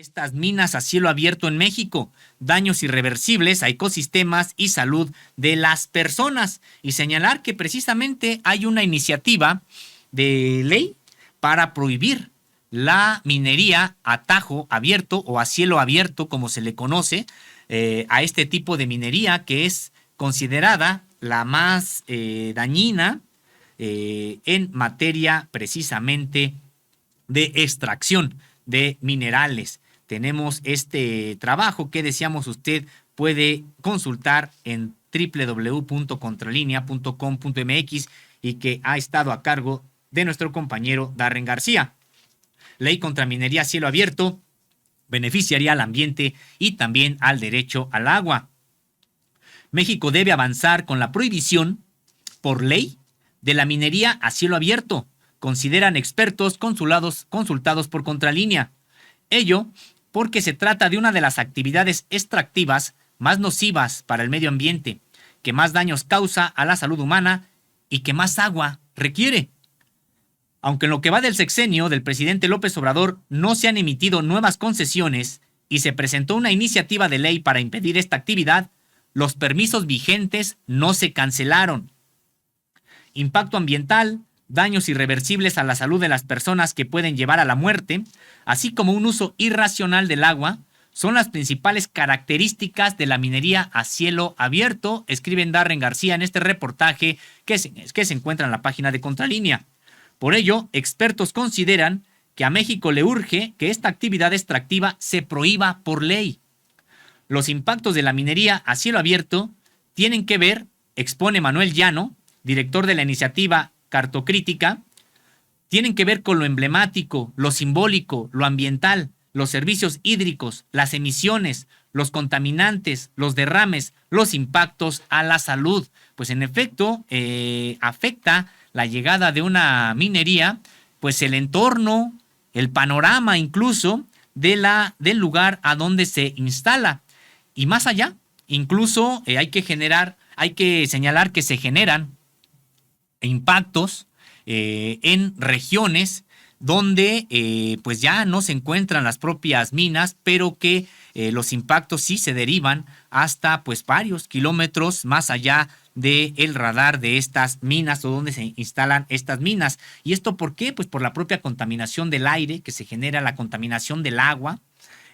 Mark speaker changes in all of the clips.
Speaker 1: estas minas a cielo abierto en México, daños irreversibles a ecosistemas y salud de las personas, y señalar que precisamente hay una iniciativa de ley para prohibir la minería a tajo abierto o a cielo abierto, como se le conoce, a este tipo de minería que es considerada la más dañina en materia precisamente de extracción de minerales. Tenemos este trabajo que decíamos usted puede consultar en www.contralinea.com.mx y que ha estado a cargo de nuestro compañero Darren García. Ley contra minería a cielo abierto beneficiaría al ambiente y también al derecho al agua. México debe avanzar con la prohibición por ley de la minería a cielo abierto, consideran expertos consultados por Contralínea. Ello porque se trata de una de las actividades extractivas más nocivas para el medio ambiente, que más daños causa a la salud humana y que más agua requiere. Aunque en lo que va del sexenio del presidente López Obrador no se han emitido nuevas concesiones y se presentó una iniciativa de ley para impedir esta actividad, los permisos vigentes no se cancelaron. Impacto ambiental, daños irreversibles a la salud de las personas que pueden llevar a la muerte, así como un uso irracional del agua, son las principales características de la minería a cielo abierto, escriben Darren García en este reportaje que se encuentra en la página de Contralínea. Por ello, expertos consideran que a México le urge que esta actividad extractiva se prohíba por ley. Los impactos de la minería a cielo abierto tienen que ver, expone Manuel Llano, director de la iniciativa Cartocrítica, tienen que ver con lo emblemático, lo simbólico, lo ambiental, los servicios hídricos, las emisiones, los contaminantes, los derrames, los impactos a la salud. Pues en efecto, afecta la llegada de una minería, pues el entorno, el panorama incluso del lugar a donde se instala. Y más allá, incluso hay que señalar que se generan impactos en regiones donde pues ya no se encuentran las propias minas, pero que los impactos sí se derivan hasta pues varios kilómetros más allá del radar de estas minas o donde se instalan estas minas. ¿Y esto por qué? Pues por la propia contaminación del aire que se genera, la contaminación del agua,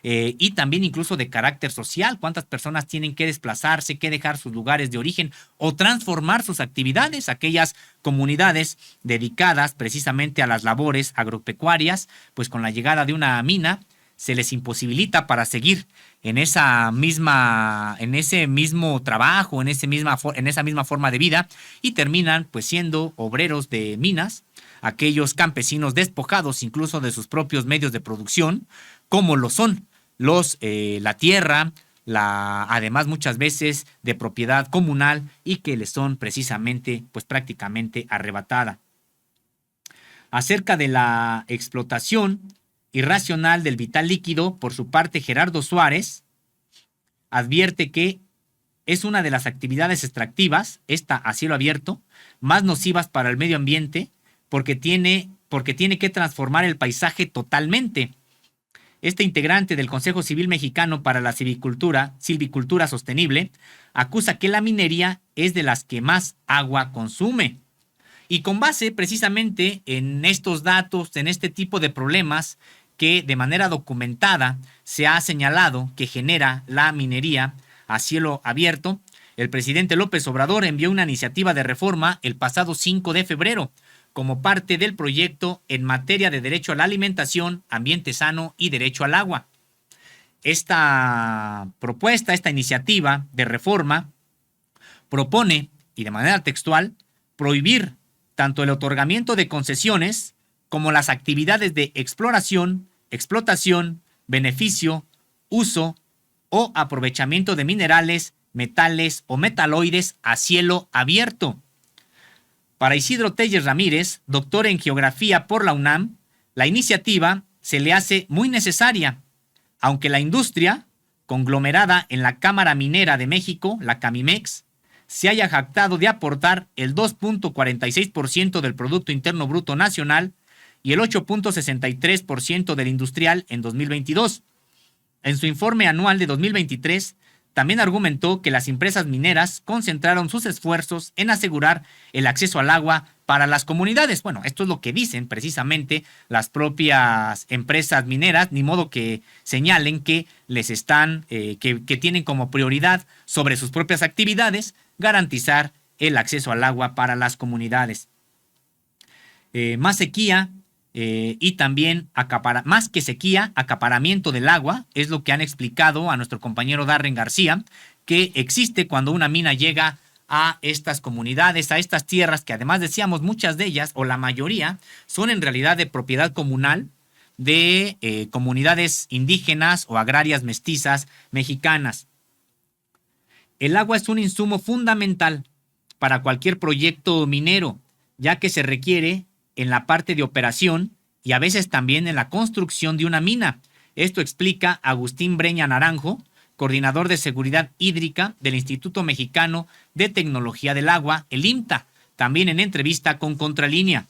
Speaker 1: y también incluso de carácter social. ¿Cuántas personas tienen que desplazarse, que dejar sus lugares de origen o transformar sus actividades? Aquellas comunidades dedicadas precisamente a las labores agropecuarias, pues con la llegada de una mina se les imposibilita para seguir en ese mismo trabajo, en esa misma forma de vida, y terminan pues siendo obreros de minas, aquellos campesinos despojados incluso de sus propios medios de producción, como lo son la tierra, además muchas veces de propiedad comunal y que les son precisamente pues prácticamente arrebatada. Acerca de la explotación irracional del vital líquido, por su parte Gerardo Suárez advierte que es una de las actividades extractivas, esta a cielo abierto, más nocivas para el medio ambiente porque tiene que transformar el paisaje totalmente. Este integrante del Consejo Civil Mexicano para la Silvicultura Sostenible acusa que la minería es de las que más agua consume. Y con base precisamente en estos datos, en este tipo de problemas que de manera documentada se ha señalado que genera la minería a cielo abierto, el presidente López Obrador envió una iniciativa de reforma el pasado 5 de febrero, como parte del proyecto en materia de derecho a la alimentación, ambiente sano y derecho al agua. Esta propuesta, esta iniciativa de reforma propone, y de manera textual, prohibir tanto el otorgamiento de concesiones como las actividades de exploración, explotación, beneficio, uso o aprovechamiento de minerales, metales o metaloides a cielo abierto. Para Isidro Telles Ramírez, doctor en Geografía por la UNAM, la iniciativa se le hace muy necesaria, aunque la industria, conglomerada en la Cámara Minera de México, la Camimex, se haya jactado de aportar el 2.46% del Producto Interno Bruto Nacional, nacional y el 8.63% del industrial en 2022. En su informe anual de 2023, también argumentó que las empresas mineras concentraron sus esfuerzos en asegurar el acceso al agua para las comunidades. Bueno, esto es lo que dicen precisamente las propias empresas mineras, ni modo que señalen que les están, que tienen como prioridad sobre sus propias actividades garantizar el acceso al agua para las comunidades. Más sequía y también más que sequía, acaparamiento del agua, es lo que han explicado a nuestro compañero Darren García, que existe cuando una mina llega a estas comunidades, a estas tierras que además decíamos muchas de ellas o la mayoría son en realidad de propiedad comunal de comunidades indígenas o agrarias mestizas mexicanas. El agua es un insumo fundamental para cualquier proyecto minero, ya que se requiere en la parte de operación y a veces también en la construcción de una mina. Esto explica Agustín Breña Naranjo, coordinador de seguridad hídrica del Instituto Mexicano de Tecnología del Agua, el IMTA, también en entrevista con Contralínea.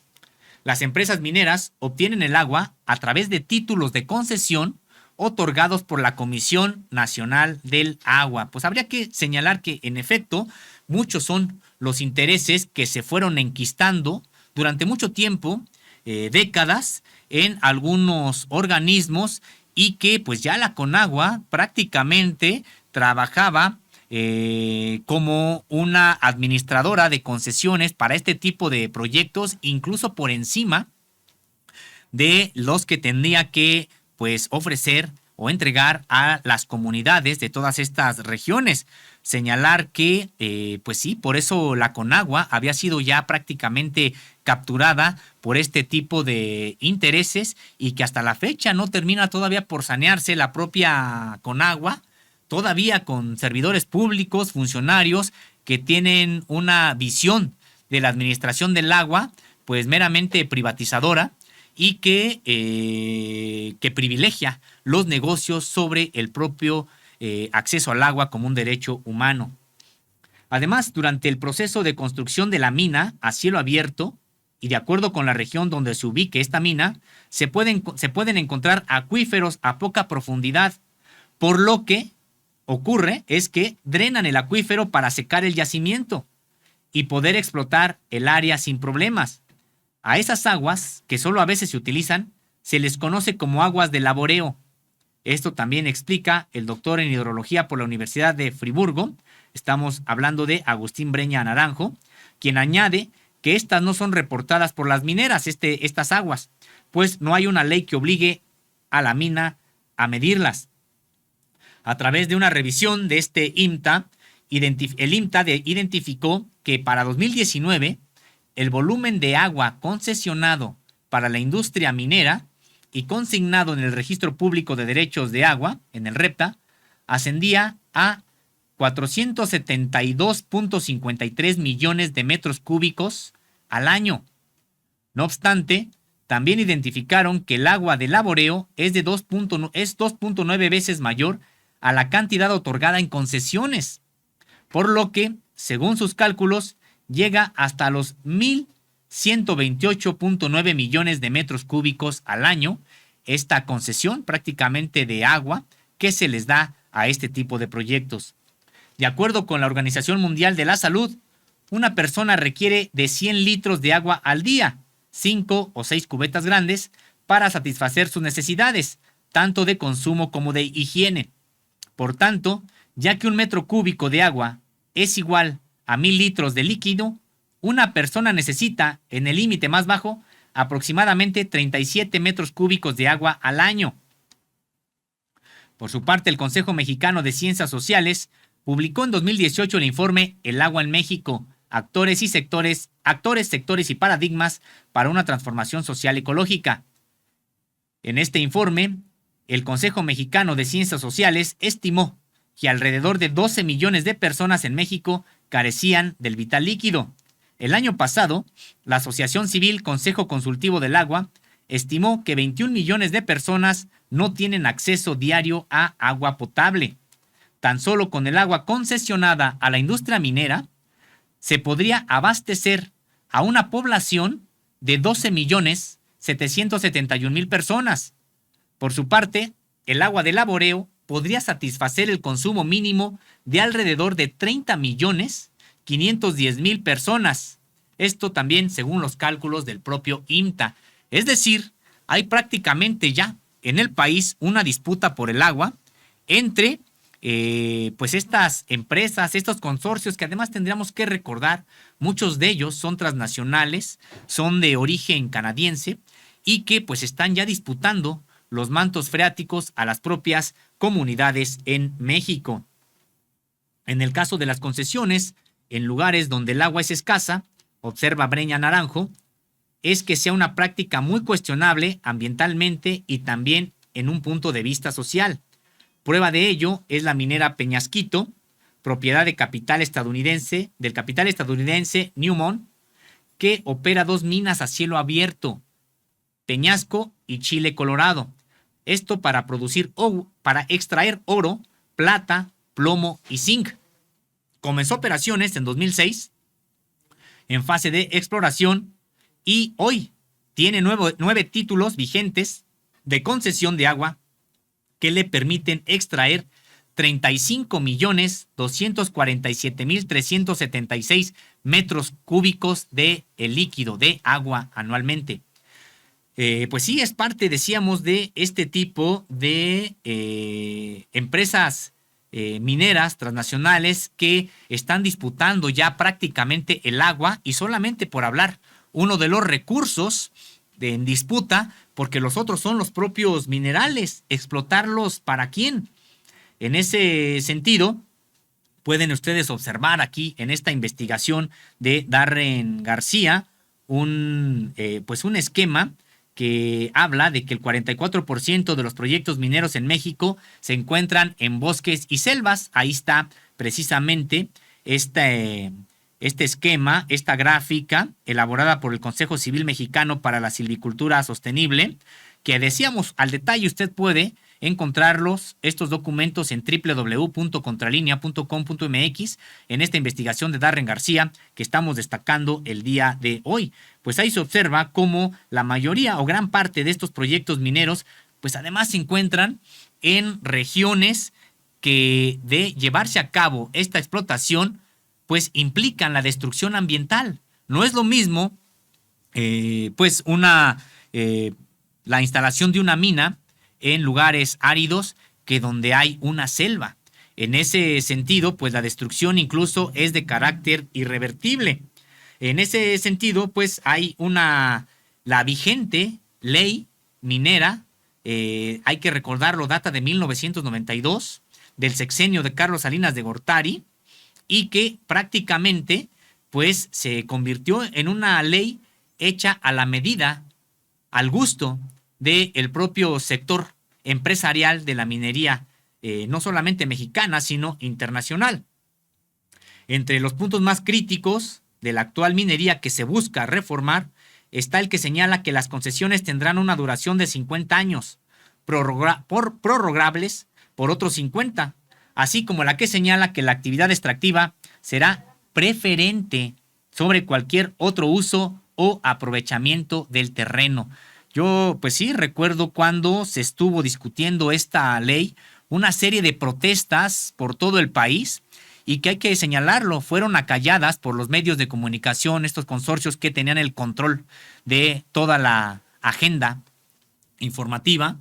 Speaker 1: Las empresas mineras obtienen el agua a través de títulos de concesión otorgados por la Comisión Nacional del Agua. Pues habría que señalar que, en efecto, muchos son los intereses que se fueron enquistando durante mucho tiempo, décadas, en algunos organismos y que pues ya la Conagua prácticamente trabajaba como una administradora de concesiones para este tipo de proyectos, incluso por encima de los que tendría que pues ofrecer o entregar a las comunidades de todas estas regiones. Señalar que, pues sí, por eso la Conagua había sido ya prácticamente capturada por este tipo de intereses y que hasta la fecha no termina todavía por sanearse la propia Conagua, todavía con servidores públicos, funcionarios que tienen una visión de la administración del agua, pues meramente privatizadora y que privilegia los negocios sobre el propio acceso al agua como un derecho humano. Además, durante el proceso de construcción de la mina a cielo abierto, y de acuerdo con la región donde se ubique esta mina, se pueden encontrar acuíferos a poca profundidad, por lo que ocurre es que drenan el acuífero para secar el yacimiento y poder explotar el área sin problemas. A esas aguas, que solo a veces se utilizan, se les conoce como aguas de laboreo. Esto también explica el doctor en hidrología por la Universidad de Friburgo, estamos hablando de Agustín Breña Naranjo, quien añade que estas no son reportadas por las mineras, estas aguas, pues no hay una ley que obligue a la mina a medirlas. A través de una revisión de este IMTA, el IMTA identificó que para 2019 el volumen de agua concesionado para la industria minera y consignado en el Registro Público de Derechos de Agua, en el REPTA, ascendía a 472.53 millones de metros cúbicos al año. No obstante, también identificaron que el agua de laboreo es 2.9 veces mayor a la cantidad otorgada en concesiones, por lo que, según sus cálculos, llega hasta los 1.128.9 millones de metros cúbicos al año, esta concesión prácticamente de agua que se les da a este tipo de proyectos. De acuerdo con la Organización Mundial de la Salud, una persona requiere de 100 litros de agua al día, 5 o 6 cubetas grandes, para satisfacer sus necesidades, tanto de consumo como de higiene. Por tanto, ya que un metro cúbico de agua es igual a 1,000 litros de líquido, una persona necesita, en el límite más bajo, aproximadamente 37 metros cúbicos de agua al año. Por su parte, el Consejo Mexicano de Ciencias Sociales publicó en 2018 el informe El agua en México, actores, sectores y paradigmas para una transformación social ecológica. En este informe, el Consejo Mexicano de Ciencias Sociales estimó que alrededor de 12 millones de personas en México carecían del vital líquido. El año pasado, la Asociación Civil Consejo Consultivo del Agua estimó que 21 millones de personas no tienen acceso diario a agua potable. Tan solo con el agua concesionada a la industria minera, se podría abastecer a una población de 12.771.000 personas. Por su parte, el agua de laboreo podría satisfacer el consumo mínimo de alrededor de 30.510.000 personas. Esto también según los cálculos del propio IMTA. Es decir, hay prácticamente ya en el país una disputa por el agua entre pues estas empresas, estos consorcios que además tendríamos que recordar, muchos de ellos son transnacionales, son de origen canadiense y que pues están ya disputando los mantos freáticos a las propias comunidades en México. En el caso de las concesiones, en lugares donde el agua es escasa, observa Breña Naranjo, es que sea una práctica muy cuestionable ambientalmente y también en un punto de vista social. Prueba de ello es la minera Peñasquito, propiedad de del capital estadounidense Newmont, que opera 2 minas a cielo abierto, Peñasco y Chile Colorado. Esto para extraer oro, plata, plomo y zinc. Comenzó operaciones en 2006 en fase de exploración y hoy tiene 9 títulos vigentes de concesión de agua que le permiten extraer 35.247.376 metros cúbicos de el líquido de agua anualmente. Pues sí, es parte, decíamos, de este tipo de empresas mineras transnacionales que están disputando ya prácticamente el agua y solamente por hablar uno de los recursos en disputa, porque los otros son los propios minerales. ¿Explotarlos para quién? En ese sentido, pueden ustedes observar aquí en esta investigación de Darren García un esquema que habla de que el 44% de los proyectos mineros en México se encuentran en bosques y selvas. Ahí está precisamente este esquema, esta gráfica elaborada por el Consejo Civil Mexicano para la Silvicultura Sostenible, que decíamos al detalle usted puede encontrarlos, estos documentos en www.contralinea.com.mx en esta investigación de Darren García que estamos destacando el día de hoy. Pues ahí se observa cómo la mayoría o gran parte de estos proyectos mineros pues además se encuentran en regiones que de llevarse a cabo esta explotación pues implican la destrucción ambiental. No es lo mismo la instalación de una mina en lugares áridos que donde hay una selva. En ese sentido, pues la destrucción incluso es de carácter irrevertible. En ese sentido, pues hay la vigente ley minera, hay que recordarlo, data de 1992, del sexenio de Carlos Salinas de Gortari, y que prácticamente pues se convirtió en una ley hecha a la medida, al gusto del propio sector empresarial de la minería, no solamente mexicana, sino internacional. Entre los puntos más críticos de la actual minería que se busca reformar está el que señala que las concesiones tendrán una duración de 50 años, prorrogables por otros 50, así como la que señala que la actividad extractiva será preferente sobre cualquier otro uso o aprovechamiento del terreno. Yo, pues sí, recuerdo cuando se estuvo discutiendo esta ley, una serie de protestas por todo el país y que hay que señalarlo, fueron acalladas por los medios de comunicación, estos consorcios que tenían el control de toda la agenda informativa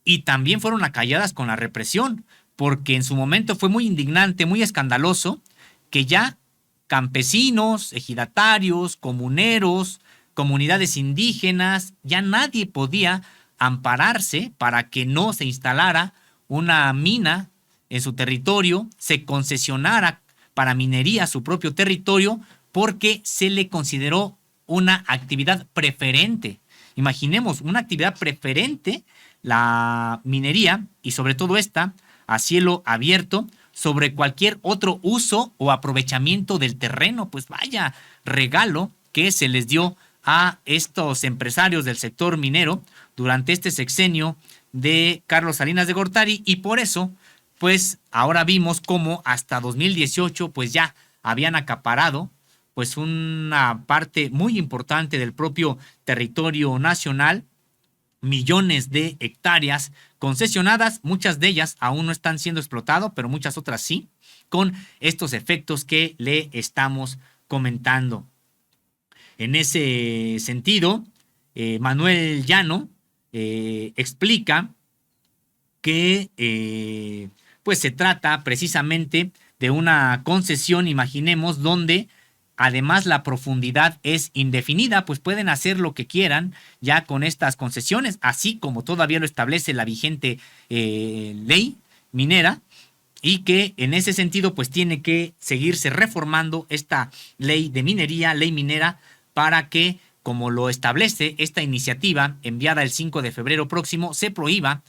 Speaker 1: y también fueron acalladas con la represión, porque en su momento fue muy indignante, muy escandaloso, que ya campesinos, ejidatarios, comuneros, comunidades indígenas, ya nadie podía ampararse para que no se instalara una mina en su territorio, se concesionara para minería su propio territorio, porque se le consideró una actividad preferente. Imaginemos una actividad preferente, la minería, y sobre todo esta, a cielo abierto, sobre cualquier otro uso o aprovechamiento del terreno. Pues vaya regalo que se les dio a estos empresarios del sector minero durante este sexenio de Carlos Salinas de Gortari, y por eso pues ahora vimos cómo hasta 2018 pues ya habían acaparado pues una parte muy importante del propio territorio nacional, millones de hectáreas concesionadas, muchas de ellas aún no están siendo explotadas, pero muchas otras sí, con estos efectos que le estamos comentando. En ese sentido, Manuel Llano explica que pues se trata precisamente de una concesión, imaginemos, donde además la profundidad es indefinida, pues pueden hacer lo que quieran ya con estas concesiones, así como todavía lo establece la vigente ley minera, y que en ese sentido pues tiene que seguirse reformando esta ley de minería, ley minera, para que, como lo establece esta iniciativa enviada el 5 de febrero próximo, se prohíba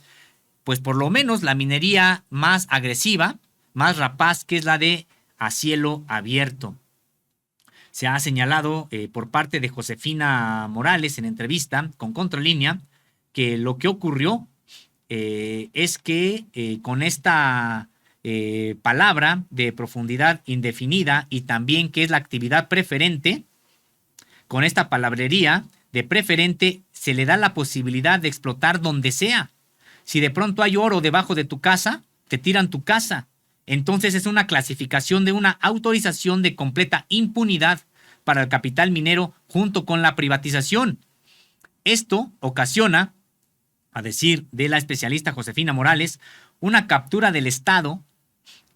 Speaker 1: pues por lo menos la minería más agresiva, más rapaz, que es la de a cielo abierto. Se ha señalado por parte de Josefina Morales en entrevista con Contralínea que lo que ocurrió es que con esta palabra de profundidad indefinida y también que es la actividad preferente, con esta palabrería de preferente se le da la posibilidad de explotar donde sea. Si de pronto hay oro debajo de tu casa, te tiran tu casa. Entonces es una clasificación de una autorización de completa impunidad para el capital minero junto con la privatización. Esto ocasiona, a decir de la especialista Josefina Morales, una captura del Estado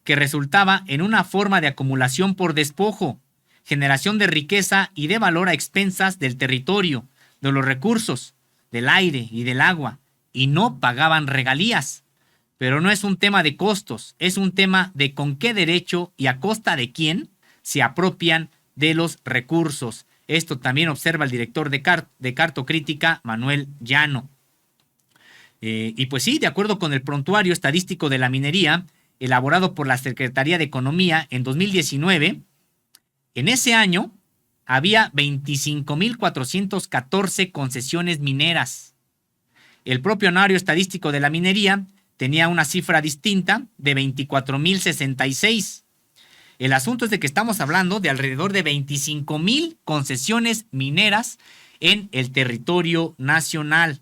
Speaker 1: que resultaba en una forma de acumulación por despojo, generación de riqueza y de valor a expensas del territorio, de los recursos, del aire y del agua, y no pagaban regalías. Pero no es un tema de costos, es un tema de con qué derecho y a costa de quién se apropian de los recursos. Esto también observa el director de Cartocrítica, Manuel Llano. Y pues sí, de acuerdo con el prontuario estadístico de la minería, elaborado por la Secretaría de Economía en 2019, en ese año había 25,414 concesiones mineras. El propio anuario estadístico de la minería tenía una cifra distinta de 24,066. El asunto es de que estamos hablando de alrededor de 25,000 concesiones mineras en el territorio nacional.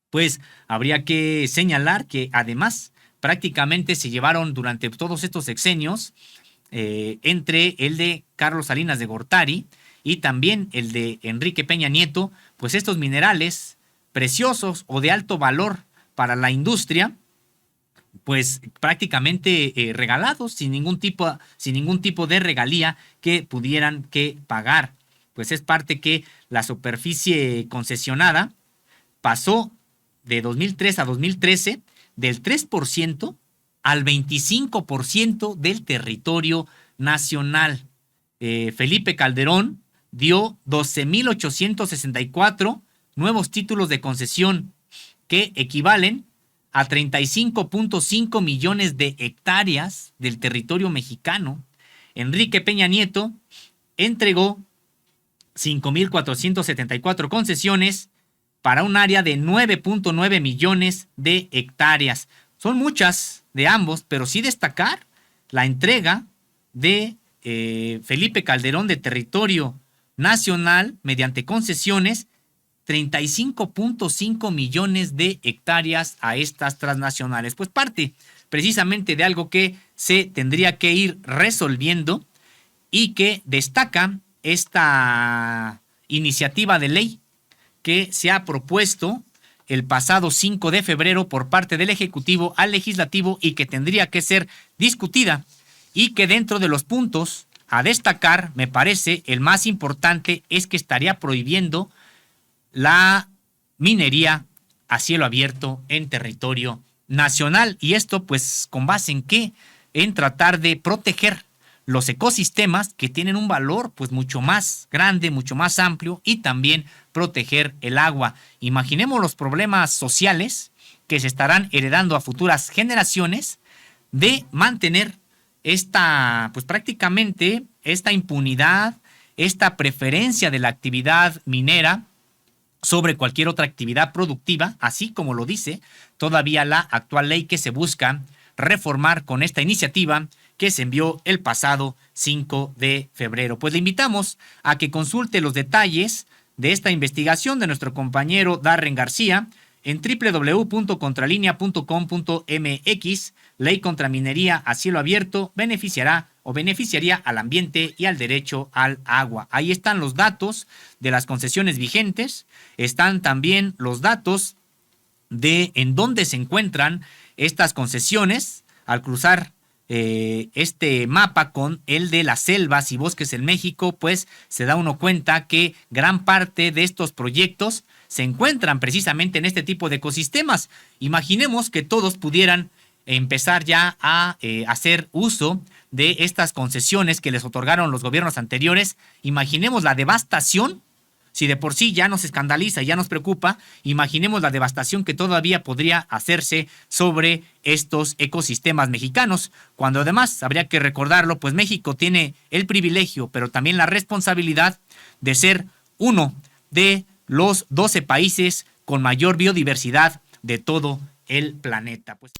Speaker 1: Pues habría que señalar que además prácticamente se llevaron durante todos estos sexenios, entre el de Carlos Salinas de Gortari y también el de Enrique Peña Nieto, pues estos minerales preciosos o de alto valor para la industria, pues prácticamente regalados, sin ningún tipo de regalía que pudieran que pagar. Pues es parte que la superficie concesionada pasó de 2003 a 2013 del 3% al 25% del territorio nacional. Felipe Calderón dio 12,864 nuevos títulos de concesión que equivalen a 35,5 millones de hectáreas del territorio mexicano. Enrique Peña Nieto entregó 5,474 concesiones para un área de 9,9 millones de hectáreas. Son muchas de ambos, pero sí destacar la entrega de Felipe Calderón de territorio nacional mediante concesiones, 35,5 millones de hectáreas a estas transnacionales. Pues parte precisamente de algo que se tendría que ir resolviendo y que destaca esta iniciativa de ley que se ha propuesto el pasado 5 de febrero por parte del Ejecutivo al Legislativo y que tendría que ser discutida, y que dentro de los puntos a destacar, me parece, el más importante es que estaría prohibiendo la minería a cielo abierto en territorio nacional. Y esto pues con base en qué, en tratar de proteger los ecosistemas que tienen un valor pues mucho más grande, mucho más amplio, y también proteger el agua. Imaginemos los problemas sociales que se estarán heredando a futuras generaciones de mantener esta, pues prácticamente esta impunidad, esta preferencia de la actividad minera sobre cualquier otra actividad productiva, así como lo dice todavía la actual ley que se busca reformar con esta iniciativa que se envió el pasado 5 de febrero. Pues le invitamos a que consulte los detalles de esta investigación de nuestro compañero Darren García, en www.contralinea.com.mx. Ley contra minería a cielo abierto beneficiaría al ambiente y al derecho al agua. Ahí están los datos de las concesiones vigentes, están también los datos de en dónde se encuentran estas concesiones. Al cruzar este mapa con el de las selvas y bosques en México, pues se da uno cuenta que gran parte de estos proyectos se encuentran precisamente en este tipo de ecosistemas. Imaginemos que todos pudieran empezar ya a hacer uso de estas concesiones que les otorgaron los gobiernos anteriores. Imaginemos la devastación. Si de por sí ya nos escandaliza, ya nos preocupa, imaginemos la devastación que todavía podría hacerse sobre estos ecosistemas mexicanos, cuando además, habría que recordarlo, pues México tiene el privilegio, pero también la responsabilidad de ser uno de los 12 países con mayor biodiversidad de todo el planeta. Pues